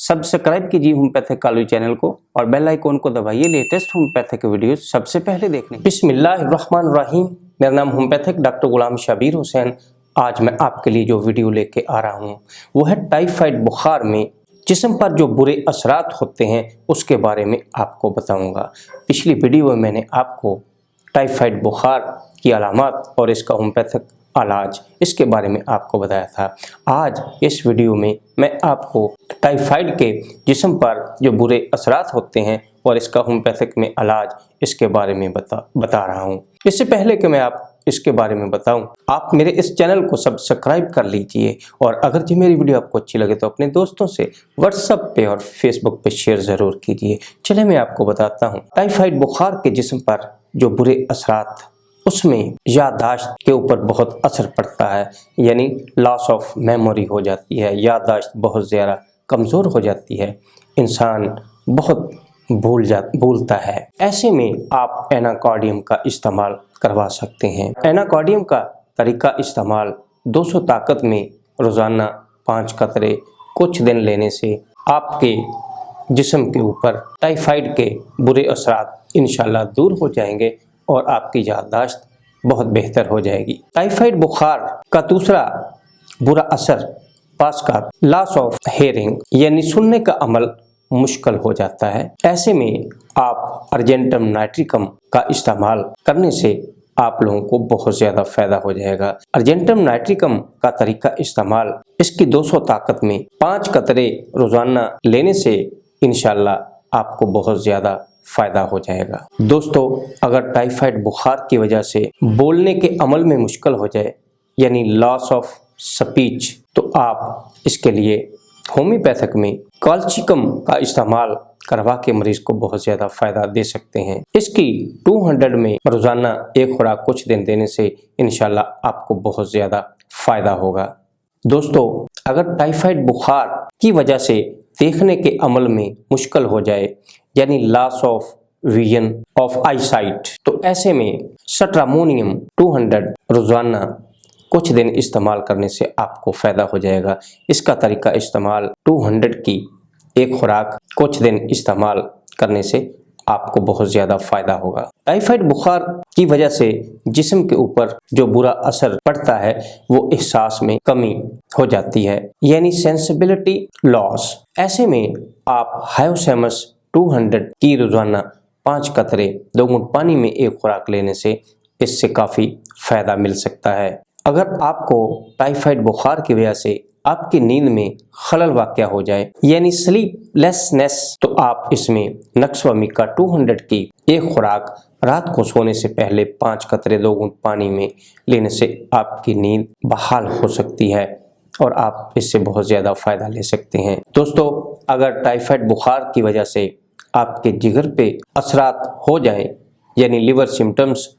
Subscribe कीजिए homeopathic college channel को और बेल आइकॉन को दबाइए लेटेस्ट होम्योपैथिक वीडियो सबसे पहले देखने। बिस्मिल्लाहिर्रहमानिर्रहीम। मेरा नाम होम्योपैथिक डॉक्टर गुलाम शबीर हुसैन। आज मैं आपके लिए जो वीडियो लेके आ रहा हूँ वो है टाइफाइड बुखार में जिस्म पर जो बुरे असरात होते हैं उसके बारे में आपको बताऊंगा। पिछली वीडियो में मैंने आपको टाइफाइड बुखार की अलामत और इसका होम्योपैथिक इलाज इसके बारे में आपको बताया था। आज इस वीडियो में मैं आपको टाइफाइड के जिस्म पर जो बुरे असरात होते हैं और इसका होम्योपैथिक में इलाज इसके बारे में बता रहा हूँ। इससे पहले कि मैं आप इसके बारे में बताऊं, आप मेरे इस चैनल को सब्सक्राइब कर लीजिए और अगर जो मेरी वीडियो आपको अच्छी लगे तो अपने दोस्तों से व्हाट्सएप पे और फेसबुक पे शेयर ज़रूर कीजिए। चलिए मैं आपको बताता हूं। टाइफाइड बुखार के जिस्म पर जो बुरे असरात, उसमें याददाश्त के ऊपर बहुत असर पड़ता है, यानी लॉस ऑफ मेमोरी हो जाती है, याददाश्त बहुत ज़्यादा कमज़ोर हो जाती है, इंसान बहुत भूलता है। ऐसे में आप एनाकार्डियम का इस्तेमाल करवा सकते हैं। एनाकार्डियम का तरीका इस्तेमाल 200 ताकत में रोज़ाना 5 कतरे कुछ दिन लेने से आपके जिस्म के ऊपर टाइफाइड के बुरे असरात इंशाल्लाह दूर हो जाएंगे और आपकी याददाश्त बहुत बेहतर हो जाएगी। टाइफाइड बुखार का दूसरा बुरा असर पास का लॉस ऑफ हेयरिंग, यानी सुनने का अमल मुश्किल हो जाता है। ऐसे में आप अर्जेंटम नाइट्रिकम का इस्तेमाल करने से आप लोगों को बहुत ज़्यादा फ़ायदा हो जाएगा। अर्जेंटम नाइट्रिकम का तरीका इस्तेमाल, इसकी 200 ताकत में 5 कतरे रोज़ाना लेने से इंशाल्लाह आपको बहुत ज़्यादा फ़ायदा हो जाएगा। दोस्तों, अगर टाइफाइड बुखार की वजह से बोलने के अमल में मुश्किल हो जाए, यानी लॉस ऑफ स्पीच, तो आप इसके लिए होम्योपैथिक में काल्चिकम का इस्तेमाल करवा के मरीज को बहुत ज़्यादा फ़ायदा दे सकते हैं। इसकी 200 में रोज़ाना एक खुराक कुछ दिन देने से इंशाल्लाह आपको बहुत ज़्यादा फ़ायदा होगा। दोस्तों, अगर टाइफाइड बुखार की वजह से देखने के अमल में मुश्किल हो जाए, यानी loss of vision of eyesight, तो ऐसे में स्ट्रामोनियम 200 रोज़ाना कुछ दिन इस्तेमाल करने से आपको फ़ायदा हो जाएगा। इसका तरीका इस्तेमाल 200 की एक खुराक कुछ दिन इस्तेमाल करने से आपको बहुत ज़्यादा फ़ायदा होगा। टाइफाइड बुखार की वजह से जिस्म के ऊपर जो बुरा असर पड़ता है वो एहसास में कमी हो जाती है, यानी सेंसिबिलिटी लॉस। ऐसे में आप हायोसेमस 200 की रोज़ाना 5 कतरे 2 घूंट पानी में एक खुराक लेने से इससे काफ़ी फ़ायदा मिल सकता है। अगर आपको टाइफाइड बुखार की वजह से आपकी नींद में खलल वाक़या हो जाए, यानी स्लीपलेसनेस, तो आप इसमें नक्सवामी का 200 की एक खुराक रात को सोने से पहले 5 कतरे 2 घूंट पानी में लेने से आपकी नींद बहाल हो सकती है और आप इससे बहुत ज़्यादा फ़ायदा ले सकते हैं। दोस्तों, अगर टाइफाइड बुखार की वजह से आपके जिगर पे असरात हो जाएं, यानी लिवर सिम्टम्स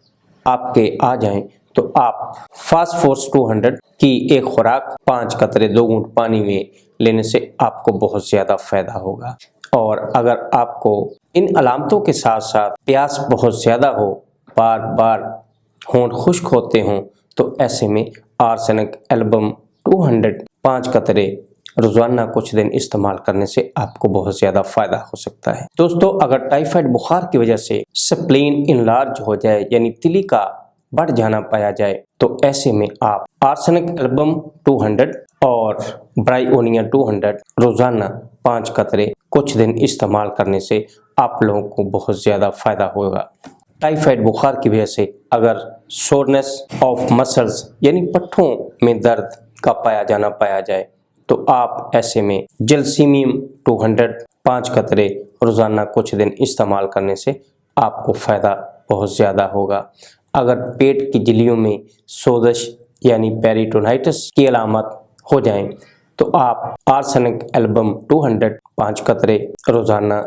आपके आ जाएं, तो आप फास्फोर्स 200 की एक खुराक 5 कतरे 2 घूंट पानी में लेने से आपको बहुत ज़्यादा फ़ायदा होगा। और अगर आपको इन अलामतों के साथ साथ प्यास बहुत ज़्यादा हो, बार बार होंठ खुश्क होते हों, तो ऐसे में आर्सेनिक एल्बम 200 5 कतरे रोज़ाना कुछ दिन इस्तेमाल करने से आपको बहुत ज़्यादा फ़ायदा हो सकता है। दोस्तों, अगर टाइफाइड बुखार की वजह से स्प्लीन इनलार्ज हो जाए, यानी तिली का बढ़ जाना पाया जाए, तो ऐसे में आप आर्सेनिक एल्बम 200 और ब्रायोनिया 200 रोज़ाना 5 कतरे कुछ दिन इस्तेमाल करने से आप लोगों को बहुत ज़्यादा फ़ायदा होगा। टाइफाइड बुखार की वजह से अगर सोरनेस ऑफ मसल्स, यानी पट्ठों में दर्द का पाया जाए, तो आप ऐसे में जलसीमियम 200 5 कतरे रोज़ाना कुछ दिन इस्तेमाल करने से आपको फ़ायदा बहुत ज़्यादा होगा। अगर पेट की झिल्लियों में सोजश, यानी पेरिटोनाइटिस की अलामत हो जाएं, तो आप आर्सेनिक एल्बम 200 5 कतरे रोज़ाना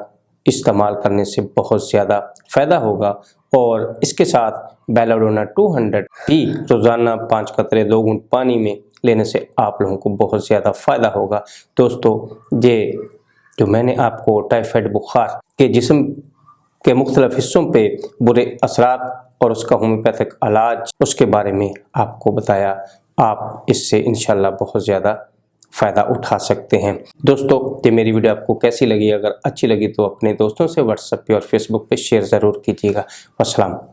इस्तेमाल करने से बहुत ज़्यादा फ़ायदा होगा। और इसके साथ बेलाडोना 200 भी रोज़ाना 5 कतरे 2 घूंट पानी में लेने से आप लोगों को बहुत ज़्यादा फ़ायदा होगा। दोस्तों, ये जो मैंने आपको टाइफाइड बुखार के जिस्म के मुख्तलिफ हिस्सों पे बुरे असरात और उसका होम्योपैथिक इलाज उसके बारे में आपको बताया, आप इससे इंशाल्लाह बहुत ज़्यादा फ़ायदा उठा सकते हैं। दोस्तों, ये मेरी वीडियो आपको कैसी लगी? अगर अच्छी लगी तो अपने दोस्तों से व्हाट्सएप पे और फेसबुक पे शेयर ज़रूर कीजिएगा। अस्सलाम।